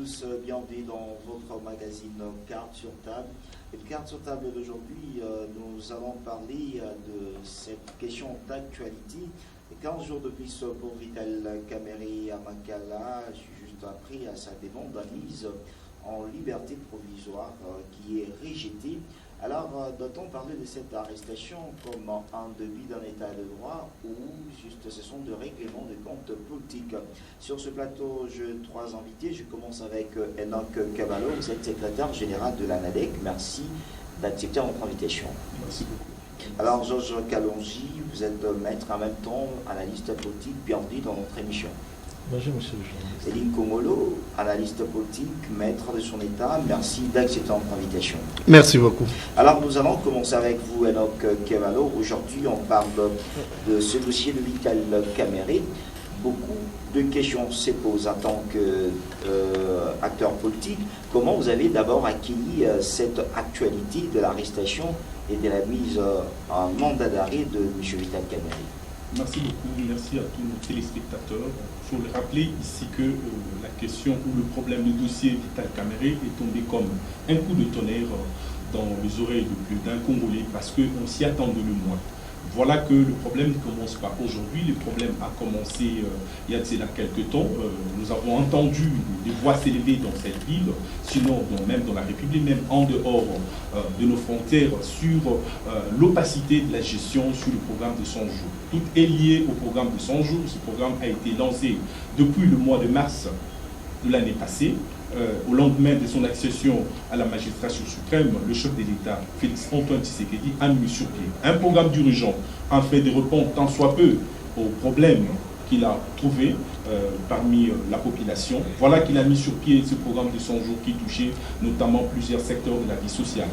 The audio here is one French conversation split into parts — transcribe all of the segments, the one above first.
tous, bienvenue dans votre magazine Cartes sur table. Et Cartes sur table d'aujourd'hui, nous allons parler de cette question d'actualité. 15 jours de plus pour Vital Kamerhe à Makala, juste après à sa demande de mise en liberté provisoire qui est rejetée. Alors, doit-on parler de cette arrestation comme un début d'un état de droit ou juste ce sont de règlements de comptes politiques? Sur ce plateau, j'ai trois invités. Je commence avec Enoch Cavallo, vous êtes secrétaire général de l'ANADEC. Merci d'accepter notre invitation. Merci beaucoup. Alors, Georges Kalonji, vous êtes maître en même temps analyste politique. Bienvenue dans notre émission. Bonjour, monsieur le journaliste. Eline Komolo, analyste politique, maître de son État, merci d'accepter notre invitation. Merci beaucoup. Alors nous allons commencer avec vous, Enoch Cavallo. Aujourd'hui, on parle de ce dossier de Vital Kamerhe. Beaucoup de questions se posent en tant qu'acteur politique. Comment vous avez d'abord acquis cette actualité de l'arrestation et de la mise en mandat d'arrêt de M. Vital Kamerhe? Merci beaucoup, merci à tous nos téléspectateurs. Il faut le rappeler ici que la question ou le problème du dossier Vital Kamerhe est tombé comme un coup de tonnerre dans les oreilles de plus d'un Congolais parce qu'on s'y attendait le moins. Voilà que le problème ne commence pas aujourd'hui, le problème a commencé il y a de cela quelques temps. Nous avons entendu des voix s'élever dans cette ville, sinon même dans la République, même en dehors de nos frontières, sur l'opacité de la gestion sur le programme de 100 jours. Tout est lié au programme de 100 jours. Ce programme a été lancé depuis le mois de mars de l'année passée. Au lendemain de son accession à la magistrature suprême, le chef de l'État, Félix Antoine Tshisekedi, a mis sur pied un programme d'urgence afin de répondre tant soit peu aux problèmes qu'il a trouvés parmi la population. Voilà qu'il a mis sur pied ce programme de 100 jours qui touchait notamment plusieurs secteurs de la vie sociale.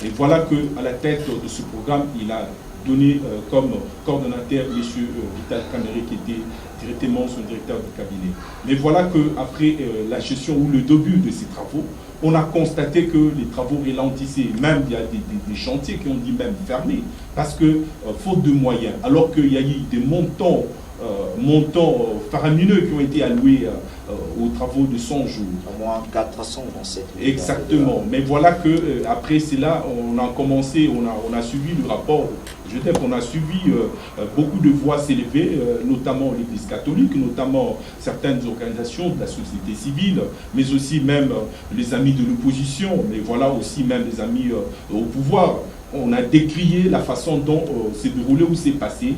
Et voilà qu'à la tête de ce programme, il a donné comme coordonnateur M. Vital Kamerhe qui était directement son directeur du cabinet. Mais voilà qu'après la gestion ou le début de ces travaux, on a constaté que les travaux ralentissaient. Même il y a des chantiers qui ont dit même fermés parce que faute de moyens, alors qu'il y a eu des montants faramineux qui ont été alloués aux travaux de 100 jours. Au moins 400 dans cette ville. Exactement. Mais voilà que après cela, on a commencé, on a suivi le rapport. Je dis qu'on a suivi beaucoup de voix s'élever, notamment l'Église catholique, notamment certaines organisations de la société civile, mais aussi même les amis de l'opposition, mais voilà aussi même les amis au pouvoir. On a décrié la façon dont s'est déroulé ou s'est passé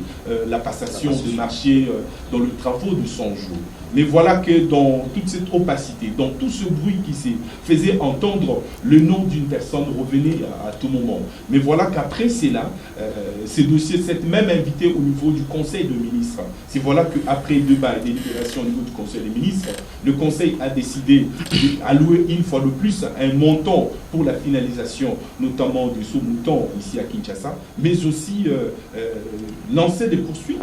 la passation de marché dans le travaux de 100 jours. Mais voilà que dans toute cette opacité, dans tout ce bruit qui se faisait entendre, le nom d'une personne revenait à tout moment. Mais voilà qu'après cela, ces dossiers, cette même invité au niveau du Conseil de ministres, c'est voilà qu'après débat et délibération au niveau du Conseil des ministres, le Conseil a décidé d'allouer une fois de plus un montant pour la finalisation, notamment de ce mouton ici à Kinshasa, mais aussi lancer des poursuites,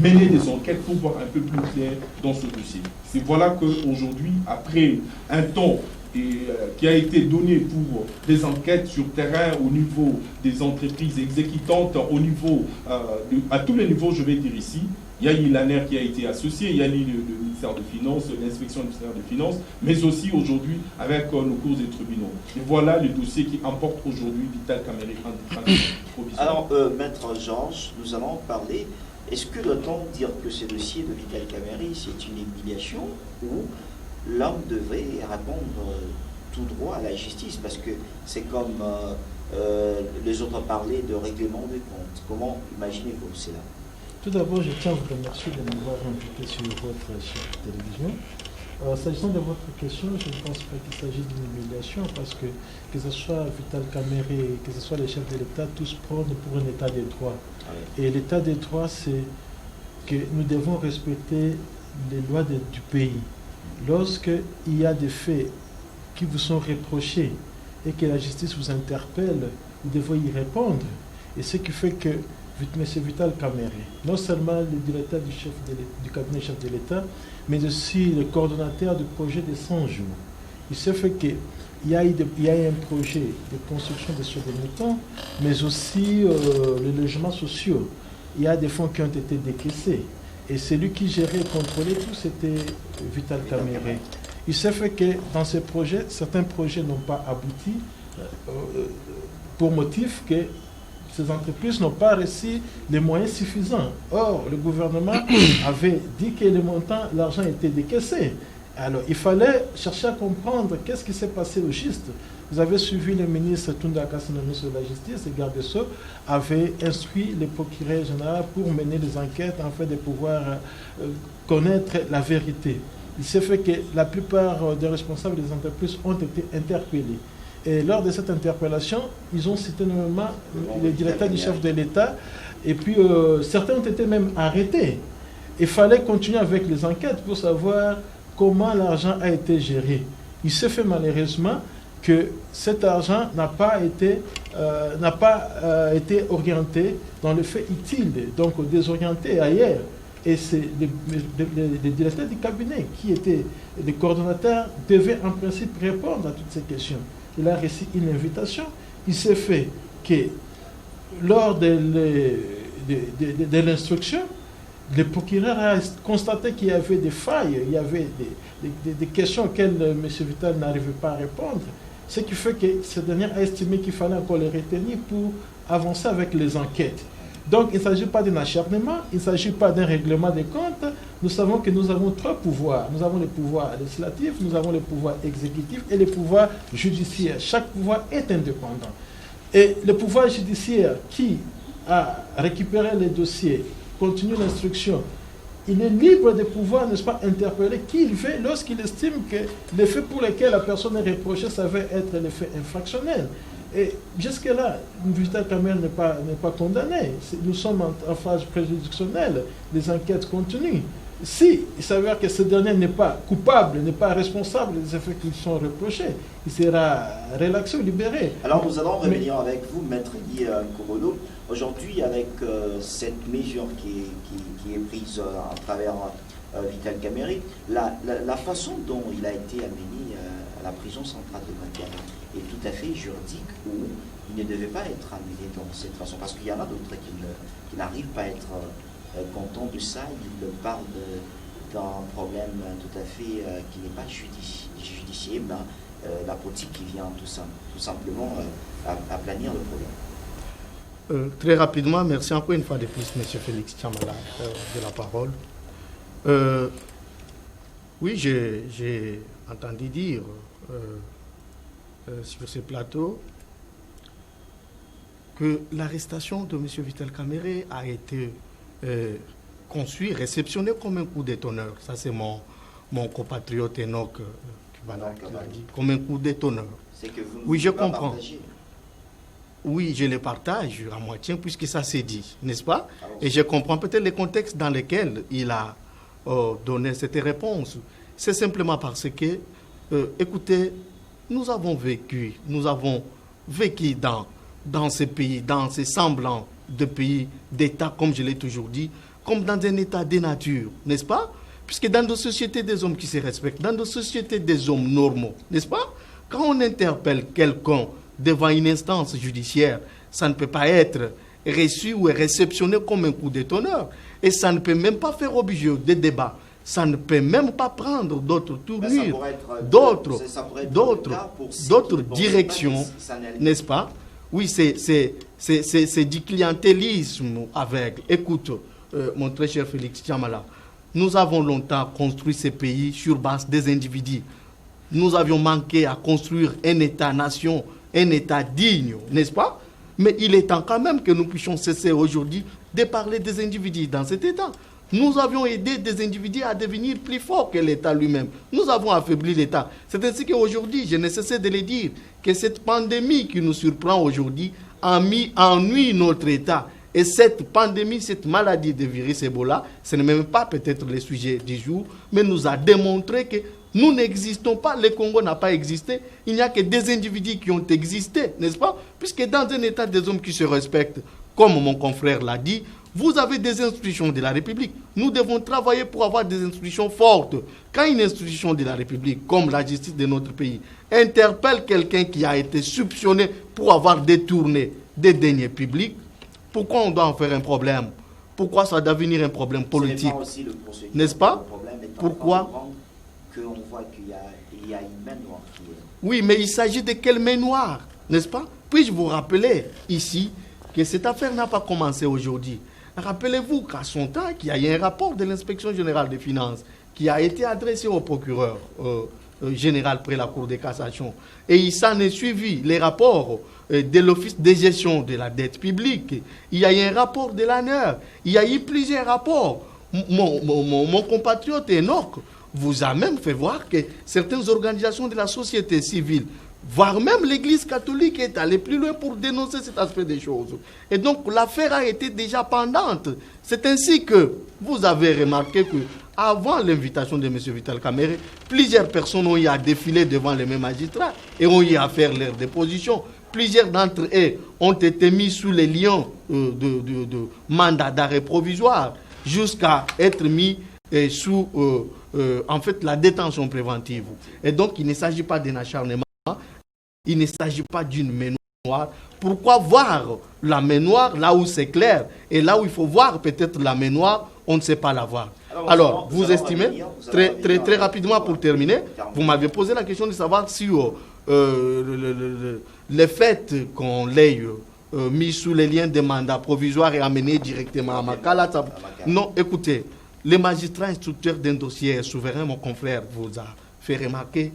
mener des enquêtes pour voir un peu plus clair dans ce dossier. C'est voilà qu'aujourd'hui, après un temps qui a été donné pour des enquêtes sur terrain au niveau des entreprises exécutantes, au niveau, à tous les niveaux, je vais dire ici, il y a eu l'ANER qui a été associé, il y a eu le ministère de Finances, l'inspection du ministère de Finances, mais aussi aujourd'hui avec nos cours des tribunaux. Et voilà le dossier qui emporte aujourd'hui Vital Kamerhe en détention provisoire. Alors, maître Georges, nous allons parler. Est-ce que doit-on dire que ce dossier de Vital Kamerhe, c'est une humiliation ou l'homme devrait répondre tout droit à la justice? Parce que c'est comme les autres parlaient de règlement de compte. Comment imaginez-vous cela? Tout d'abord, je tiens à vous remercier de m'avoir invité sur votre chaîne de télévision. S'agissant de votre question, je ne pense pas qu'il s'agit d'une humiliation parce que ce soit Vital Kamerhe, que ce soit les chefs de l'État, tous prônent pour un État des droits. Et l'état des droits, c'est que nous devons respecter les lois du pays. Lorsqu'il y a des faits qui vous sont reprochés et que la justice vous interpelle, vous devez y répondre. Et ce qui fait que M. Vital Kamerhe, non seulement le directeur du cabinet chef de l'État, mais aussi le coordonnateur du projet de 100 jours. Il se fait qu'il y a un projet de construction de moutons, mais aussi les logements sociaux. Il y a des fonds qui ont été décaissés. Et celui qui gérait et contrôlait tout, c'était Vital Kamerhe. Il s'est fait que dans ces projets, certains projets n'ont pas abouti pour motif que ces entreprises n'ont pas reçu les moyens suffisants. Or, le gouvernement avait dit que l'argent était décaissé. Alors, il fallait chercher à comprendre qu'est-ce qui s'est passé au juste. Vous avez suivi le ministre Tunda Kassé, ministre de la Justice, et garde des Sceaux avait instruit le procureur général pour mener des enquêtes afin de pouvoir connaître la vérité. Il s'est fait que la plupart des responsables des entreprises ont été interpellés. Et lors de cette interpellation, ils ont cité nommément le directeur du chef de l'État, et puis certains ont été même arrêtés. Il fallait continuer avec les enquêtes pour savoir comment l'argent a été géré. Il s'est fait malheureusement que cet argent n'a pas été orienté dans le fait utile, donc désorienté ailleurs. Et c'est les directeurs du cabinet qui étaient les coordonnateurs devaient en principe répondre à toutes ces questions. Il a reçu une invitation. Il s'est fait que lors de l'instruction, le procureur a constaté qu'il y avait des failles, il y avait des questions auxquelles M. Vital n'arrivait pas à répondre. Ce qui fait que ce dernier a estimé qu'il fallait encore les retenir pour avancer avec les enquêtes. Donc il ne s'agit pas d'un acharnement, il ne s'agit pas d'un règlement des comptes. Nous savons que nous avons trois pouvoirs. Nous avons le pouvoir législatif, nous avons le pouvoir exécutif et le pouvoir judiciaire. Chaque pouvoir est indépendant. Et le pouvoir judiciaire qui a récupéré les dossiers, continue l'instruction, il est libre de pouvoir, n'est-ce pas, interpeller qui il veut lorsqu'il estime que les faits pour lesquels la personne est reprochée, ça va être les faits infractionnels. Et jusque-là, Vital Kamerhe n'est pas condamné. Nous sommes en phase préjudictionnelle, les enquêtes continuent. Si il s'avère que ce dernier n'est pas coupable, n'est pas responsable des effets qui sont reprochés, il sera relaxé ou libéré. Alors nous allons revenir avec vous, Maître Guy Nkobolo. Aujourd'hui, avec cette mesure qui est prise à travers Vital Kamerhe, la façon dont il a été amené à la prison centrale de Bandiagara est tout à fait juridique, où il ne devait pas être amené dans cette façon, parce qu'il y en a d'autres qui n'arrivent pas à être contents de ça. Ils parlent d'un problème tout à fait qui n'est pas judiciaire, mais la politique qui vient tout simplement aplanir le problème. Très rapidement, merci encore une fois de plus, M. Félix Chamala, de la parole. Oui, j'ai entendu dire sur ce plateau que l'arrestation de M. Vital Kamerhe a été conçue, réceptionnée comme un coup d'étonneur. Ça, c'est mon compatriote Enoch Kubana qui l'a dit, comme un coup d'étonneur. C'est que vous oui, je comprends. Partager. Oui, je le partage à moitié, puisque ça s'est dit, n'est-ce pas? Et je comprends peut-être le contexte dans lequel il a donné cette réponse. C'est simplement parce que, écoutez, nous avons vécu dans ces pays, dans ces semblants de pays, d'États, comme je l'ai toujours dit, comme dans un état de nature, n'est-ce pas? Puisque dans nos sociétés des hommes qui se respectent, dans nos sociétés des hommes normaux, n'est-ce pas? Quand on interpelle quelqu'un devant une instance judiciaire, ça ne peut pas être reçu ou réceptionné comme un coup d'étonneur. Et ça ne peut même pas faire objet de débat. Ça ne peut même pas prendre d'autres tournures, d'autres directions, n'est-ce pas? Oui, c'est du clientélisme aveugle. Écoute, mon très cher Félix Chamala, nous avons longtemps construit ces pays sur base des individus. Nous avions manqué à construire un État-nation, un État digne, n'est-ce pas? Mais il est temps quand même que nous puissions cesser aujourd'hui de parler des individus dans cet État. Nous avions aidé des individus à devenir plus forts que l'État lui-même. Nous avons affaibli l'État. C'est ainsi qu'aujourd'hui, je ne cesse de le dire, que cette pandémie qui nous surprend aujourd'hui a mis en nuit notre État. Et cette pandémie, cette maladie de virus Ebola, ce n'est même pas peut-être le sujet du jour, mais nous a démontré que nous n'existons pas, le Congo n'a pas existé, il n'y a que des individus qui ont existé, n'est-ce pas? Puisque dans un État des hommes qui se respectent, comme mon confrère l'a dit, vous avez des institutions de la République. Nous devons travailler pour avoir des institutions fortes. Quand une institution de la République, comme la justice de notre pays, interpelle quelqu'un qui a été soupçonné pour avoir détourné des deniers publics, pourquoi on doit en faire un problème? Pourquoi ça doit devenir un problème politique? N'est-ce pas? Pourquoi? Qu'on voit qu'il y a y a une main noire qui est... Oui, mais il s'agit de quelle main noire, n'est-ce pas? Puis-je vous rappeler ici que cette affaire n'a pas commencé aujourd'hui. Rappelez-vous qu'à son temps, qu'il y a eu un rapport de l'inspection générale des finances qui a été adressé au procureur général près la Cour de cassation. Et il s'en est suivi les rapports de l'Office de gestion de la dette publique. Il y a eu un rapport de l'ANER. Il y a eu plusieurs rapports. Mon compatriote Enoch vous a même fait voir que certaines organisations de la société civile, voire même l'Église catholique, est allée plus loin pour dénoncer cet aspect des choses. Et donc l'affaire a été déjà pendante. C'est ainsi que vous avez remarqué que avant l'invitation de M. Vital Kamerhe, plusieurs personnes ont eu à défiler devant les mêmes magistrats et ont eu à faire leur déposition. Plusieurs d'entre eux ont été mis sous les liens de mandat d'arrêt provisoire jusqu'à être mis sous en fait la détention préventive. Et donc il ne s'agit pas d'un acharnement, il ne s'agit pas d'une main noire. Pourquoi voir la main noire là où c'est clair et là où il faut voir peut-être la main noire, on ne sait pas la voir. Alors, vous estimez, très rapidement pour terminer, vous m'avez posé la question de savoir si le fait qu'on l'ait mis sous les liens de mandat provisoire et amené directement à Makala. Non, écoutez, le magistrat instructeur d'un dossier souverain, mon confrère vous a fait remarquer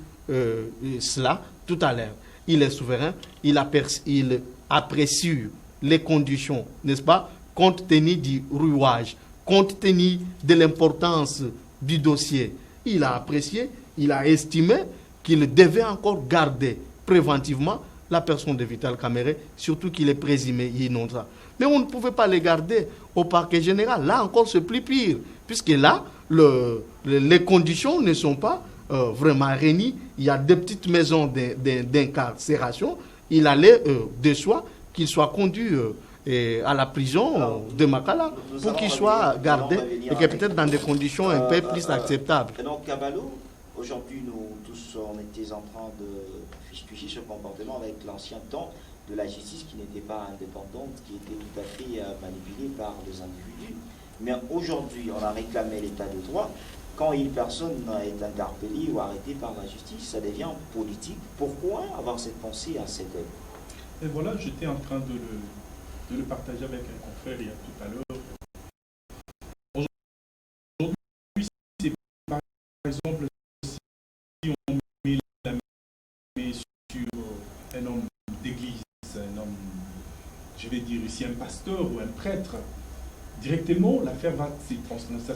cela tout à l'heure. Il est souverain, il apprécie les conditions, n'est-ce pas, compte tenu du rouage, compte tenu de l'importance du dossier. Il a apprécié, il a estimé qu'il devait encore garder préventivement la personne de Vital Kamerhe, surtout qu'il est présumé innocent. Mais on ne pouvait pas les garder au parquet général. Là encore, c'est plus pire, puisque là, les conditions ne sont pas vraiment réunies. Il y a des petites maisons d'incarcération. Il allait de soi qu'il soit conduit à la prison de Makala pour qu'il soit gardé et que peut-être dans des conditions un peu plus acceptables. Donc, Caballo, aujourd'hui, nous tous, on était en train de juger ce comportement avec l'ancien temps de la justice qui n'était pas indépendante, qui était tout à fait manipulée par les individus. Mais aujourd'hui, on a réclamé l'état de droit. Quand une personne est interpellée ou arrêtée par la justice, ça devient politique. Pourquoi avoir cette pensée à cette heure? Et voilà, j'étais en train de le partager avec un confrère il y a tout à l'heure. Aujourd'hui, c'est par exemple si on met la main sur un homme d'église, un homme, je vais dire ici un pasteur ou un prêtre, directement l'affaire va se transformer, ça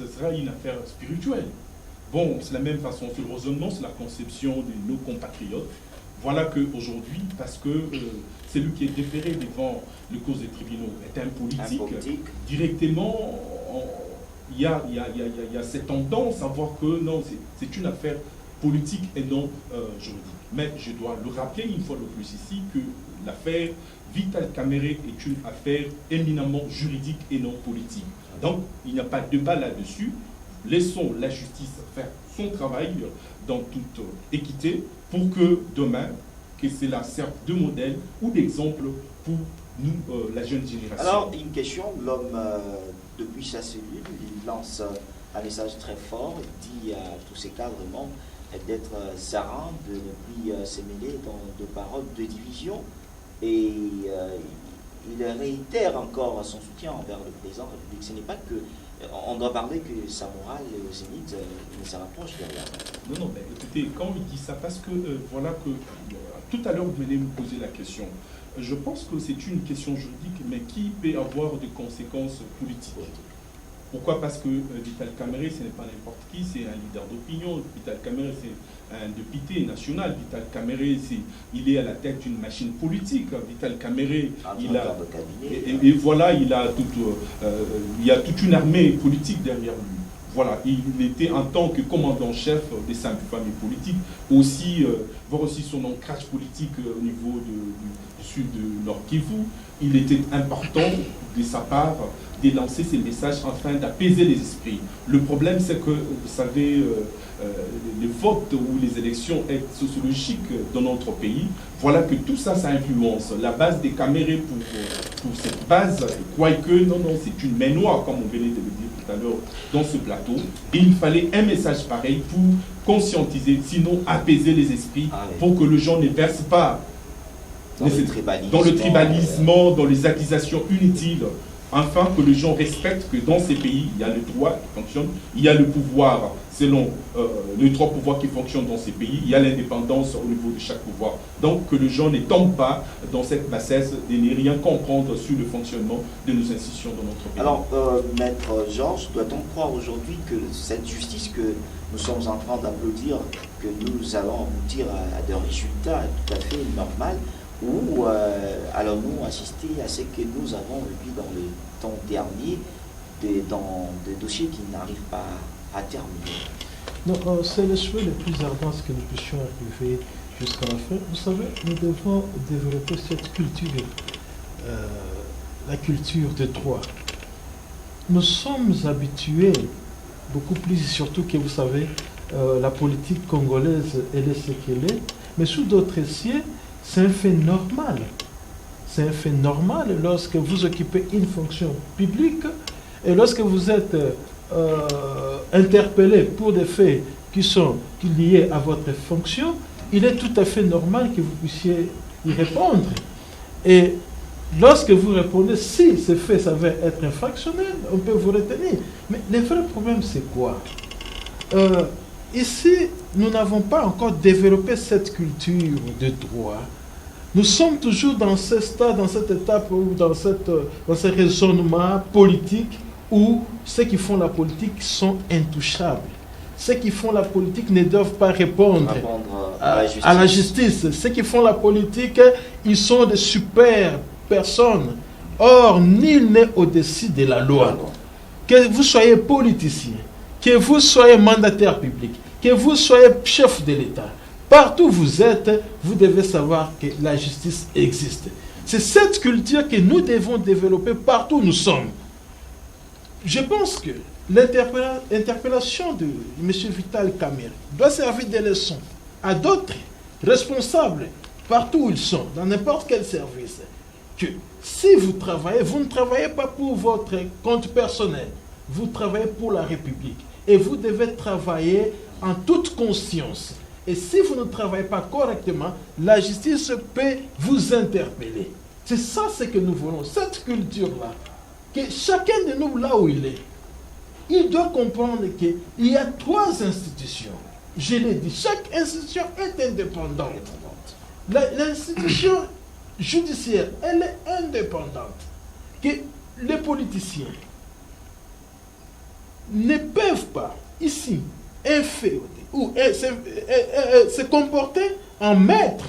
sera une affaire spirituelle. Bon, c'est la même façon, c'est le raisonnement, c'est la conception de nos compatriotes. Voilà qu'aujourd'hui, parce que celui qui est déféré devant le cause des tribunaux est un politique. Directement, il y a cette tendance à voir que non, c'est une affaire politique et non juridique. Mais je dois le rappeler une fois de plus ici que l'affaire Vital Kamerhe est une affaire éminemment juridique et non politique. Donc, il n'y a pas de débat là-dessus. Laissons la justice faire son travail dans toute équité pour que demain, que cela serve de modèle ou d'exemple pour nous, la jeune génération. Alors, une question, l'homme, depuis sa cellule, il lance un message très fort, il dit à tous ses cadrements d'être serein, de ne plus se mêler dans de paroles de division, et il réitère encore son soutien envers le président de la République. Ce n'est pas que on doit parler que sa morale au zénith ne se rapproche derrière. Non, mais écoutez, quand il dit ça, parce que voilà que tout à l'heure vous venez me poser la question. Je pense que c'est une question juridique, mais qui peut avoir des conséquences politiques. Pourquoi? Parce que Vital Kamerhe, ce n'est pas n'importe qui, c'est un leader d'opinion. Vital Kamerhe, c'est un député national. Vital Kamerhe, il est à la tête d'une machine politique. Vital Kamerhe, il a... Et voilà, il y a toute une armée politique derrière lui. Voilà, il était en tant que commandant-chef des cinq familles politiques, voir aussi son ancrage politique au niveau du sud de Nord Kivu. il était important de sa part de lancer ces messages afin d'apaiser les esprits. Le problème, c'est que, vous savez, le vote ou les élections sociologiques dans notre pays, voilà que tout ça, ça influence. La base des caméras pour cette base, quoique, non, c'est une main noire, comme on venait de le dire tout à l'heure dans ce plateau. Et il fallait un message pareil pour conscientiser, sinon apaiser les esprits, pour que les gens ne versent pas dans le tribalisme, dans les accusations inutiles. Enfin, que les gens respectent que dans ces pays, il y a le droit qui fonctionne, il y a le pouvoir selon les trois pouvoirs qui fonctionnent dans ces pays, il y a l'indépendance au niveau de chaque pouvoir. Donc, que les gens ne tombent pas dans cette bassesse de ne rien comprendre sur le fonctionnement de nos institutions dans notre pays. Alors, Maître Georges, doit-on croire aujourd'hui que cette justice que nous sommes en train d'applaudir, que nous allons aboutir à des résultats tout à fait normaux, ou allons-nous assister à ce que nous avons vu dans le temps dernier, dans des dossiers qui n'arrivent pas à terminer? Non, c'est le souhait le plus ardent que nous puissions arriver jusqu'à la fin. Vous savez, nous devons développer cette culture, la culture de droit. Nous sommes habitués, beaucoup plus, surtout que vous savez, la politique congolaise, elle est ce qu'elle est, mais sous d'autres essiers, c'est un fait normal. C'est un fait normal lorsque vous occupez une fonction publique et lorsque vous êtes interpellé pour des faits qui sont liés à votre fonction, il est tout à fait normal que vous puissiez y répondre. Et lorsque vous répondez, si ce fait s'avère être infractionnel, on peut vous retenir. Mais le vrai problème, c'est quoi? Ici, nous n'avons pas encore développé cette culture de droit. Nous sommes toujours dans ce stade, dans cette étape, ou dans ce raisonnement politique où ceux qui font la politique sont intouchables. Ceux qui font la politique ne doivent pas répondre à la justice. Ceux qui font la politique, ils sont de super personnes. Or, nul n'est au-dessus de la loi. Que vous soyez politicien, que vous soyez mandataire public, que vous soyez chef de l'État, partout où vous êtes, vous devez savoir que la justice existe. C'est cette culture que nous devons développer partout où nous sommes. Je pense que l'interpellation de M. Vital Kamerhe doit servir de leçon à d'autres responsables partout où ils sont, dans n'importe quel service, que si vous travaillez, vous ne travaillez pas pour votre compte personnel, vous travaillez pour la République. Et vous devez travailler en toute conscience. Et si vous ne travaillez pas correctement, la justice peut vous interpeller. C'est ça ce que nous voulons, cette culture-là. Que chacun de nous, là où il est, il doit comprendre qu'il y a trois institutions. Je l'ai dit, chaque institution est indépendante. L'institution judiciaire, elle est indépendante. Que les politiciens ne peuvent pas, ici, inféoder ou se comporter en maître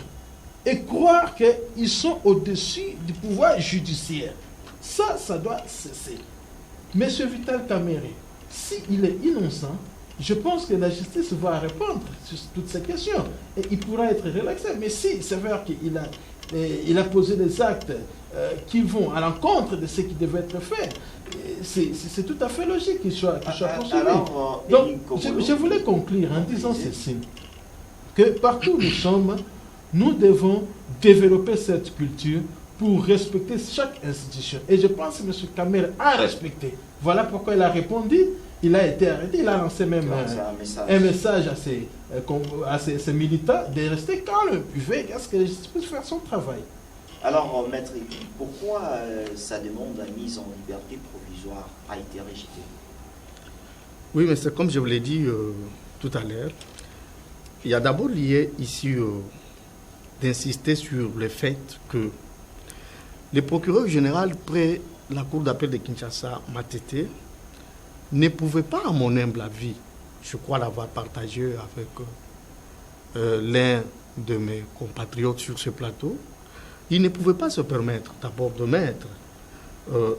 et croire qu'ils sont au-dessus du pouvoir judiciaire. Ça doit cesser. Monsieur Vital Kamerhe, s'il est innocent, je pense que la justice va répondre sur toutes ces questions et il pourra être relaxé. Mais s'il s'avère qu'il a posé des actes qui vont à l'encontre de ce qui devait être fait, c'est tout à fait logique qu'il soit poursuivi. Donc, je voulais conclure en disant ceci, que partout où nous sommes, nous devons développer cette culture pour respecter chaque institution. Et je pense que M. Kamerhe a respecté. Voilà pourquoi il a répondu, il a été arrêté, il a lancé même un message à ses militants de rester calme, à ce que la justice puisse faire son travail. Alors, Maître, pourquoi sa demande de mise en liberté provisoire a été rejetée? Oui, mais c'est comme je vous l'ai dit tout à l'heure, il y a d'abord lié ici d'insister sur le fait que le procureur général près la cour d'appel de Kinshasa, Matete, ne pouvait pas, à mon humble avis, je crois l'avoir partagé avec l'un de mes compatriotes sur ce plateau, il ne pouvait pas se permettre d'abord de mettre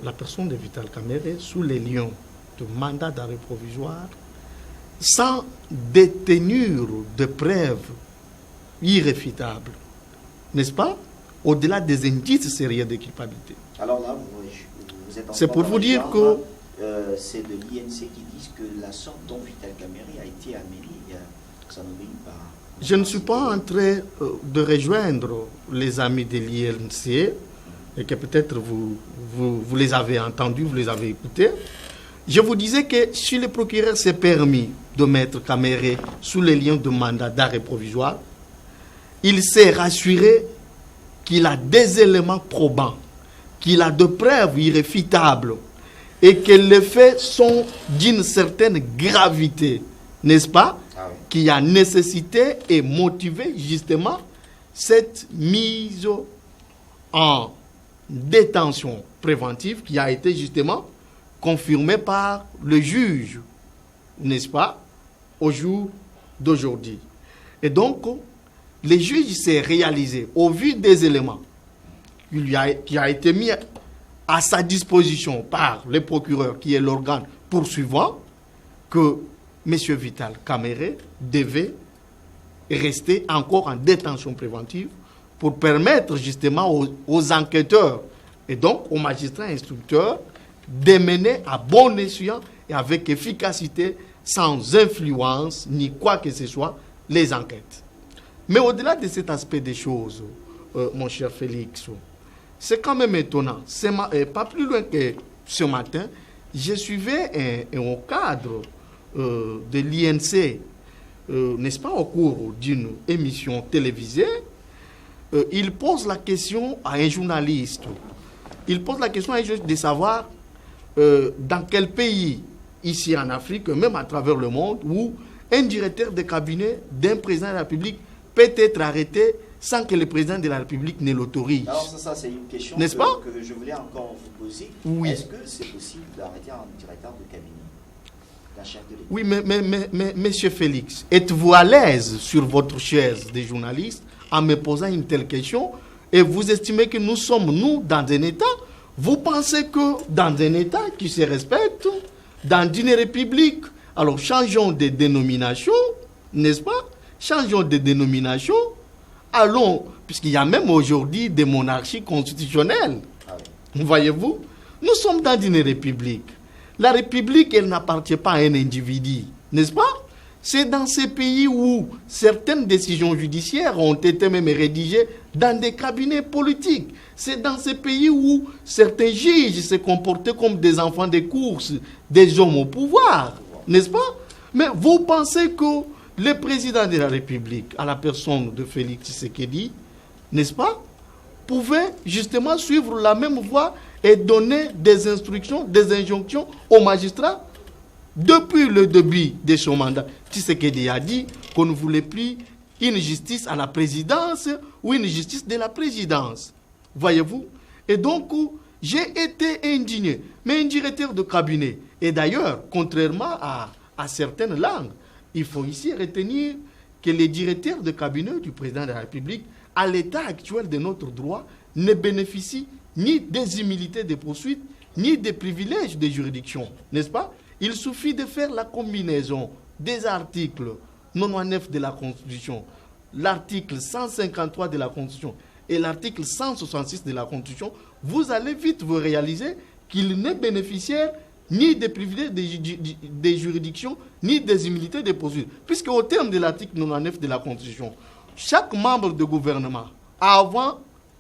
la personne de Vital Kamerhe sous les lions de mandat d'arrêt provisoire sans détenir de preuves irréfutables, n'est-ce pas? au-delà des indices sérieux de culpabilité. Alors là, vous êtes en C'est pour vous dire que c'est de l'INC qui disent que la sorte dont Vital Kamerhe a été amené, ça n'obéit pas. Je ne suis pas en train de rejoindre les amis de l'INC, et que peut-être vous les avez entendus, vous les avez écoutés. Je vous disais que si le procureur s'est permis de mettre Kamerhe sous les liens de mandat d'arrêt provisoire, il s'est rassuré qu'il a des éléments probants, qu'il a de preuves irréfutables et que les faits sont d'une certaine gravité, n'est-ce pas, qui a nécessité et motivé justement cette mise en détention préventive qui a été justement confirmée par le juge, n'est-ce pas, au jour d'aujourd'hui. Et donc, le juge s'est réalisé, au vu des éléments qui a été mis à sa disposition par le procureur, qui est l'organe poursuivant, que M. Vital Kamerhe devait rester encore en détention préventive pour permettre justement aux enquêteurs et donc aux magistrats instructeurs de mener à bon escient et avec efficacité, sans influence ni quoi que ce soit, les enquêtes. Mais au-delà de cet aspect des choses, mon cher Félix, c'est quand même étonnant. Pas plus loin que ce matin, je suivais un cadre de l'INC, n'est-ce pas, au cours d'une émission télévisée. Il pose la question à un journaliste. Il pose la question à un journaliste de savoir dans quel pays, ici en Afrique, même à travers le monde, où un directeur de cabinet d'un président de la République peut être arrêté sans que le président de la République ne l'autorise. Alors ça c'est une question n'est-ce pas, que je voulais encore vous poser. Oui. Est-ce que c'est possible d'arrêter un directeur de cabinet d'un chef de l'État? Oui, mais monsieur Félix, êtes-vous à l'aise sur votre chaise de journaliste en me posant une telle question et vous estimez que nous sommes, nous, dans un État? Vous pensez que dans un État qui se respecte, dans une république, alors changeons de dénomination, n'est-ce pas? Changeons de dénomination. Allons, puisqu'il y a même aujourd'hui des monarchies constitutionnelles. Voyez-vous, nous sommes dans une république. La république, elle n'appartient pas à un individu, n'est-ce pas? C'est dans ces pays où certaines décisions judiciaires ont été même rédigées dans des cabinets politiques. C'est dans ces pays où certains juges se comportaient comme des enfants de course, des hommes au pouvoir, n'est-ce pas? Mais vous pensez que le président de la République, à la personne de Félix Tshisekedi, n'est-ce pas, pouvait justement suivre la même voie et donner des instructions, des injonctions aux magistrats? Depuis le début de son mandat, Tshisekedi a dit qu'on ne voulait plus une justice à la présidence ou une justice de la présidence. Voyez-vous? Et donc, j'ai été indigné. Mais un directeur de cabinet, et d'ailleurs, contrairement à certaines langues, il faut ici retenir que les directeurs de cabinet du président de la République, à l'état actuel de notre droit, ne bénéficient ni des immunités de poursuite, ni des privilèges de juridiction. N'est-ce pas? Il suffit de faire la combinaison des articles 99 de la Constitution, l'article 153 de la Constitution et l'article 166 de la Constitution. Vous allez vite vous réaliser qu'il n'est bénéficiaire ni des privilèges des juridictions, ni des immunités de poursuite. Puisque au terme de l'article 99 de la Constitution, chaque membre du gouvernement,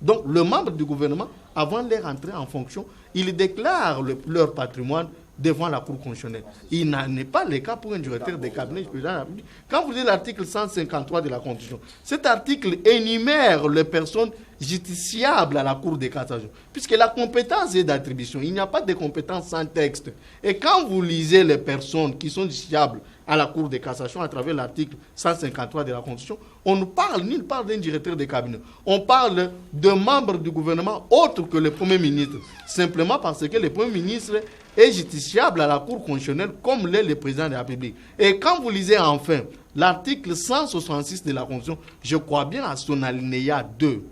donc le membre du gouvernement, avant leur entrée en fonction, ils déclarent leur patrimoine devant la Cour constitutionnelle. Il n'est pas le cas pour un directeur de cabinet du président de la République. Quand vous lisez l'article 153 de la Constitution, cet article énumère les personnes justiciables à la Cour de cassation, puisque la compétence est d'attribution. Il n'y a pas de compétence sans texte. Et quand vous lisez les personnes qui sont justiciables à la Cour de cassation à travers l'article 153 de la Constitution, on ne parle ni d'un directeur de cabinet. On parle de membres du gouvernement autres que le Premier ministre, simplement parce que le Premier ministre est justiciable à la Cour constitutionnelle comme l'est le président de la République. Et quand vous lisez enfin l'article 166 de la Constitution, je crois bien à son alinéa 2,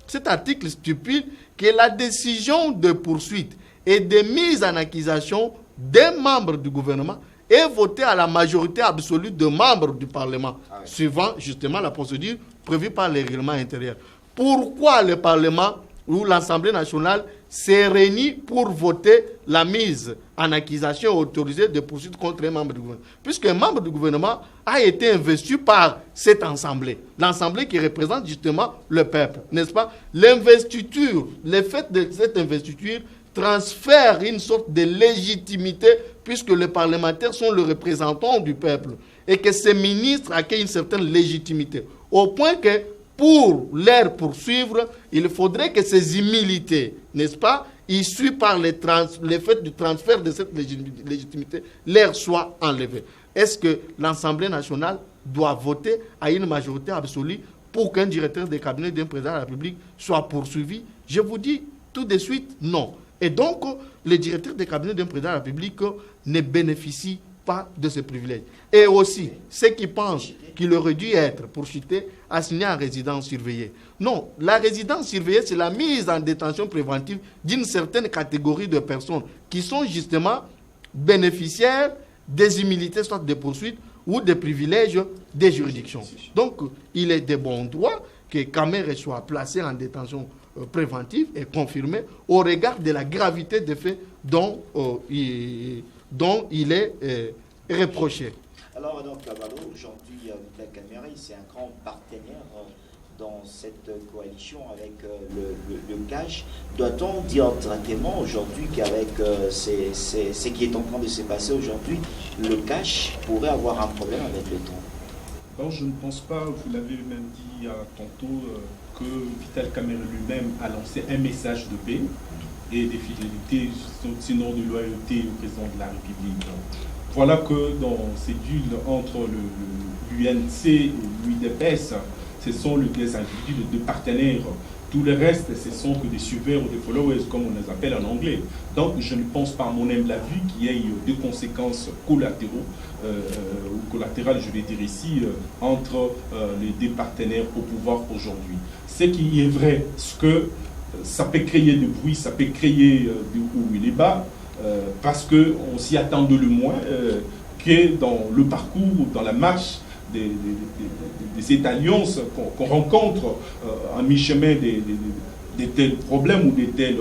cet article stipule que la décision de poursuite et de mise en accusation d'un membre du gouvernement est votée à la majorité absolue de membres du Parlement, suivant justement la procédure prévue par les règlements intérieurs. pourquoi le Parlement ou l'Assemblée nationale s'est réunie pour voter la mise en accusation autorisée de poursuite contre un membre du gouvernement. Puisque un membre du gouvernement a été investi par cette assemblée. L'assemblée qui représente justement le peuple, n'est-ce pas? L'investiture, le fait de cette investiture transfère une sorte de légitimité puisque les parlementaires sont le représentant du peuple et que ces ministres accueillent une certaine légitimité. Au point que pour les poursuivre, il faudrait que ces immunités, n'est-ce pas, issues par le fait du transfert de cette légitimité, leur soient enlevées. Est-ce que l'Assemblée nationale doit voter à une majorité absolue pour qu'un directeur de cabinet d'un président de la République soit poursuivi? Je vous dis tout de suite non. Et donc, le directeur de cabinet d'un président de la République ne bénéficie pas de ce privilège. Et aussi, ceux qui pensent qu'il aurait dû être poursuivi, assigné en résidence surveillée. Non, la résidence surveillée, c'est la mise en détention préventive d'une certaine catégorie de personnes qui sont justement bénéficiaires des immunités, soit des poursuites ou des privilèges des juridictions. Donc, il est de bon droit que Kamere soit placé en détention préventive et confirmé au regard de la gravité des faits dont il est reproché. Alors, Cavallo, aujourd'hui, Vital Kamerhe, c'est un grand partenaire dans cette coalition avec le CACH. Doit-on dire directement aujourd'hui qu'avec ce qui est en train de se passer aujourd'hui, le CACH pourrait avoir un problème avec le temps? Alors, je ne pense pas, vous l'avez même dit tantôt, que Vital Kamerhe lui-même a lancé un message de paix et de fidélité, sinon de loyauté au président de la République. Voilà que dans ces duels entre l'UNC et l'UDPS, ce sont des individus, des partenaires. Tout le reste, ce sont que des suiveurs ou des followers, comme on les appelle en anglais. Donc, je ne pense pas, à mon humble avis, qu'il y ait des conséquences collatérales, ou collatérales, je vais dire ici, entre les deux partenaires au pouvoir aujourd'hui. Ce qui est vrai, c'est que ça peut créer du bruit, ça peut créer du haut et des bas, parce qu'on s'y attend de le moins, que dans le parcours, dans la marche de cette alliance qu'on rencontre en mi-chemin de tels problèmes ou de telles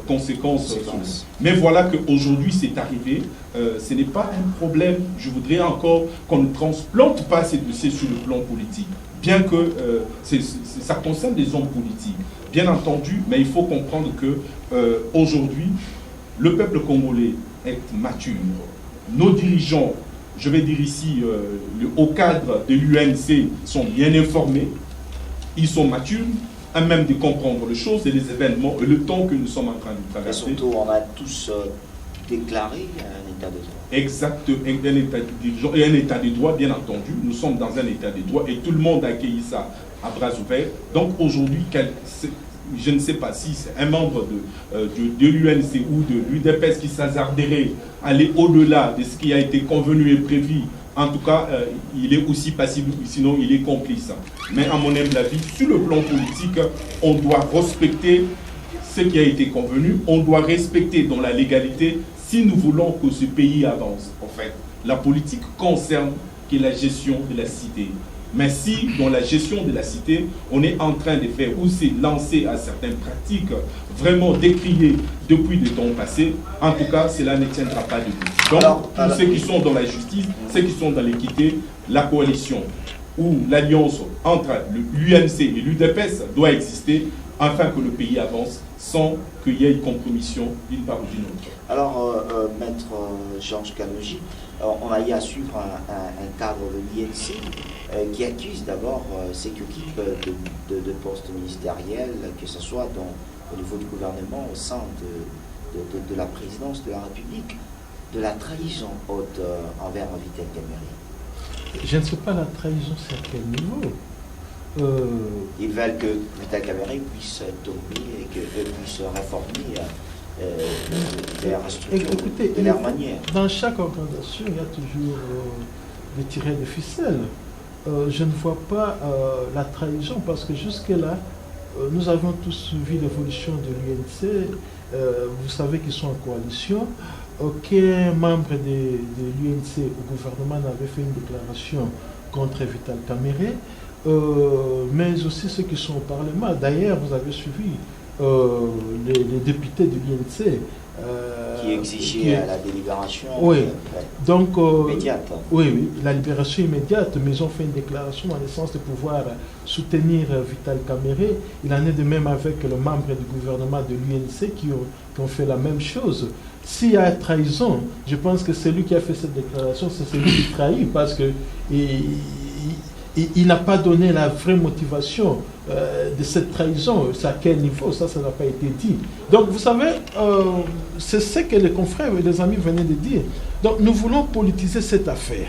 conséquences. Mais voilà qu'aujourd'hui c'est arrivé. Ce n'est pas un problème, je voudrais encore qu'on ne transplante pas ces dossiers sur le plan politique, bien que ça concerne des hommes politiques, bien entendu, mais il faut comprendre que aujourd'hui, le peuple congolais est mature. Nos dirigeants, je vais dire ici, le haut cadre de l'UNC sont bien informés, ils sont matures, à même de comprendre les choses et les événements et le temps que nous sommes en train de traverser. Et surtout, on a tous déclaré un état de droit. Exact, un état de dirigeant et un état de droit, bien entendu. Nous sommes dans un état de droit et tout le monde a accueilli ça à bras ouverts. Donc aujourd'hui, je ne sais pas si c'est un membre de l'UNC ou de l'UDPS qui s'hasarderait à aller au-delà de ce qui a été convenu et prévu. En tout cas, il est aussi passible, sinon il est complice. Mais à mon humble avis, sur le plan politique, on doit respecter ce qui a été convenu, on doit respecter dans la légalité si nous voulons que ce pays avance. En fait, la politique concerne que la gestion de la cité. Mais si, dans la gestion de la cité, on est en train de faire ou c'est lancé à certaines pratiques vraiment décriées depuis des temps passés, en tout cas, cela ne tiendra pas debout. Donc, tous ceux qui sont dans la justice, ceux qui sont dans l'équité, la coalition ou l'alliance entre l'UNC et l'UDPS doit exister afin que le pays avance sans qu'il y ait une compromission d'une part ou d'une autre. Alors, maître Georges Kalogi, on a eu à suivre un cadre de l'INC qui accuse d'abord ceux qui occupent de postes ministériels, que ce soit au niveau du gouvernement, au sein de la présidence de la République, de la trahison haute envers Vital Kamerhe. Je ne sais pas la trahison, c'est à quel niveau. Ils veulent que Vital Kamerhe puisse tomber et que puisse réformer leur structure de leur manière. Dans chaque organisation, il y a toujours des tirets de ficelle. Je ne vois pas la trahison parce que jusque-là, nous avons tous suivi l'évolution de l'UNC. Vous savez qu'ils sont en coalition. Aucun membre de l'UNC au gouvernement n'avait fait une déclaration contre Vital Kamerhe. mais aussi ceux qui sont au Parlement. D'ailleurs, vous avez suivi les députés de l'INC. Qui exigeait la délibération donc, immédiate. Oui, la libération immédiate, mais ils ont fait une déclaration dans le sens de pouvoir soutenir Vital Kamerhe. Il en est de même avec le membre du gouvernement de l'UNC qui ont fait la même chose. S'il y a trahison, je pense que celui qui a fait cette déclaration, c'est celui qui trahit, parce que il n'a pas donné la vraie motivation de cette trahison. C'est à quel niveau? Ça n'a pas été dit. Donc, vous savez, c'est ce que les confrères et les amis venaient de dire. Donc, nous voulons politiser cette affaire.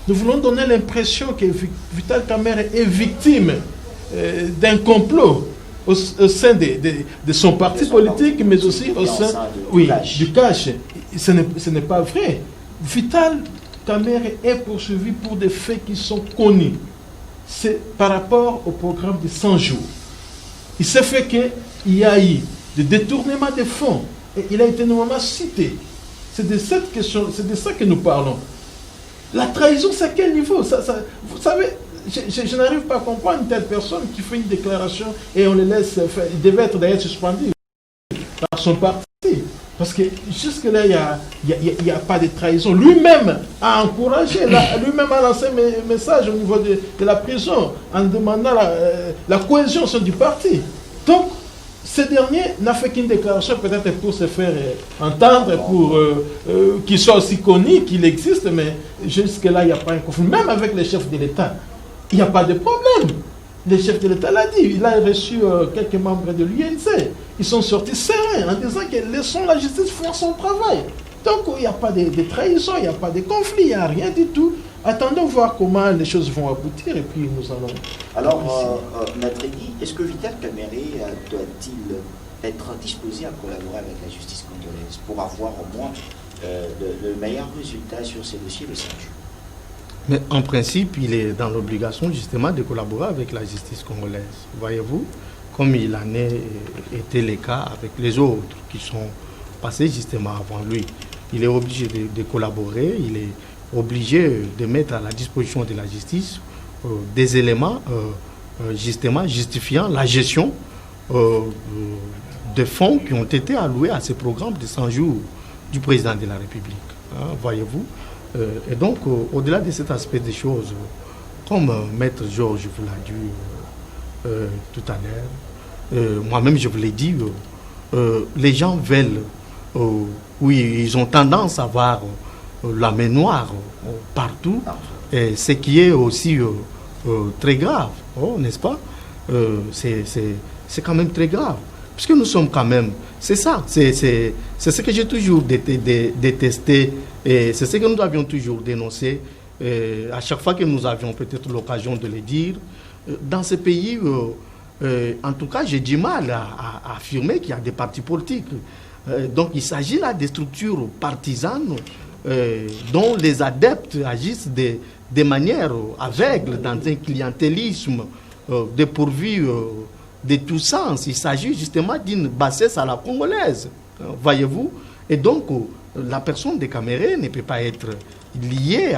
Nous voulons donner l'impression que Vital Kamerhe est victime d'un complot au sein de son parti politique, mais aussi au sein du cash. Ce n'est pas vrai. Vital Kamerhe est poursuivi pour des faits qui sont connus. C'est par rapport au programme de 100 jours. Il s'est fait qu'il y a eu des détournements de fonds et il a été normalement cité. C'est de cette question, c'est de ça que nous parlons. La trahison, c'est à quel niveau? Vous savez, je n'arrive pas à comprendre une telle personne qui fait une déclaration et on le laisse faire. Il devait être d'ailleurs suspendu par son parti. Parce que jusque-là, il n'y a pas de trahison. Lui-même a encouragé, lui-même a lancé un message au niveau de la prison en demandant la cohésion au sein du parti. Donc, ce dernier n'a fait qu'une déclaration peut-être pour se faire entendre, pour qu'il soit aussi connu, qu'il existe, mais jusque-là, il n'y a pas un conflit. Même avec les chefs de l'État, il n'y a pas de problème. Le chef de l'État l'a dit, il a reçu quelques membres de l'UNC. Ils sont sortis sereins en disant que laissons la justice faire son travail. Donc il n'y a pas de trahison, il n'y a pas de conflit, il n'y a rien du tout. Attendons voir comment les choses vont aboutir et puis nous allons... Alors, Maître Guy, est-ce que Vital Kamerhe doit-il être disposé à collaborer avec la justice congolaise pour avoir au moins le meilleur résultat sur ces dossiers le 5 juin? Mais en principe, il est dans l'obligation justement de collaborer avec la justice congolaise. Voyez-vous, comme il en était le cas avec les autres qui sont passés justement avant lui. Il est obligé de collaborer, il est obligé de mettre à la disposition de la justice des éléments justement justifiant la gestion des fonds qui ont été alloués à ce programme de 100 jours du président de la République. Hein, voyez-vous. Et donc, au-delà de cet aspect des choses, comme Maître Georges vous l'a dit tout à l'heure, moi-même je vous l'ai dit, les gens veulent, oui, ils ont tendance à voir la main noire partout, et ce qui est aussi très grave, n'est-ce pas? C'est quand même très grave, puisque nous sommes quand même, c'est ça, c'est ce que j'ai toujours détesté, et c'est ce que nous avions toujours dénoncé, à chaque fois que nous avions peut-être l'occasion de le dire. Dans ce pays, en tout cas, j'ai du mal à affirmer qu'il y a des partis politiques. Donc il s'agit là des structures partisanes dont les adeptes agissent de manière aveugle, dans un clientélisme dépourvu de tout sens. Il s'agit justement d'une bassesse à la congolaise, voyez-vous. Et donc, la personne de Kamerhe ne peut pas être liée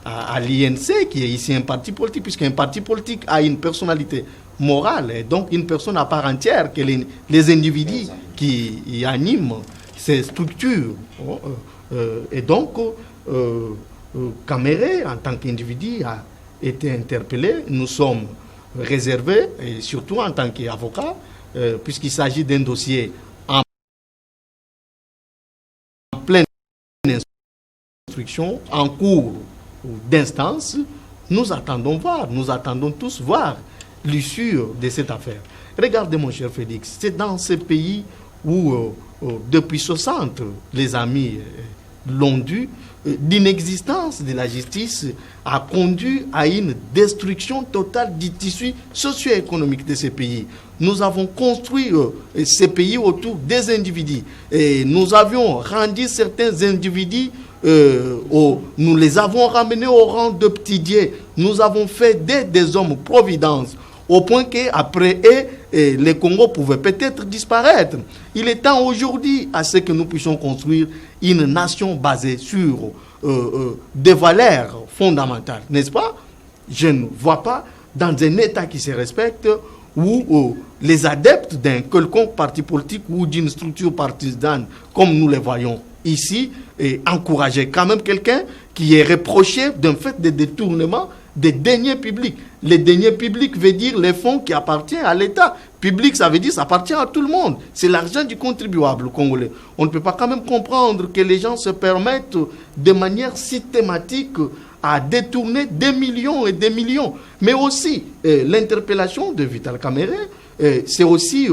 à l'INC, qui est ici un parti politique, puisqu'un parti politique a une personnalité morale, et donc une personne à part entière, que les individus qui animent ces structures. Et donc, Kamerhe, en tant qu'individu, a été interpellé. Nous sommes réservés, et surtout en tant qu'avocat, puisqu'il s'agit d'un dossier en pleine instruction, en cours d'instance. Nous attendons tous voir l'issue de cette affaire. Regardez, mon cher Félix, c'est dans ce pays où, depuis 60, les amis l'ont dit, l'inexistence de la justice a conduit à une destruction totale du tissu socio-économique de ce pays. Nous avons construit ce pays autour des individus et nous avions rendu certains individus, nous les avons ramenés au rang de petits dieux. Nous avons fait des hommes providence au point qu'après eux, le Congo pouvait peut-être disparaître. Il est temps aujourd'hui à ce que nous puissions construire une nation basée sur des valeurs fondamentales, n'est-ce pas? Je ne vois pas dans un État qui se respecte, où les adeptes d'un quelconque parti politique ou d'une structure partisane, comme nous les voyons ici, encourageaient quand même quelqu'un qui est reproché d'un fait de détournement des deniers publics. Les deniers publics veut dire les fonds qui appartiennent à l'État. Public, ça veut dire ça appartient à tout le monde. C'est l'argent du contribuable congolais. On ne peut pas quand même comprendre que les gens se permettent de manière systématique à détourner des millions et des millions. Mais aussi, l'interpellation de Vital Kamerhe, c'est aussi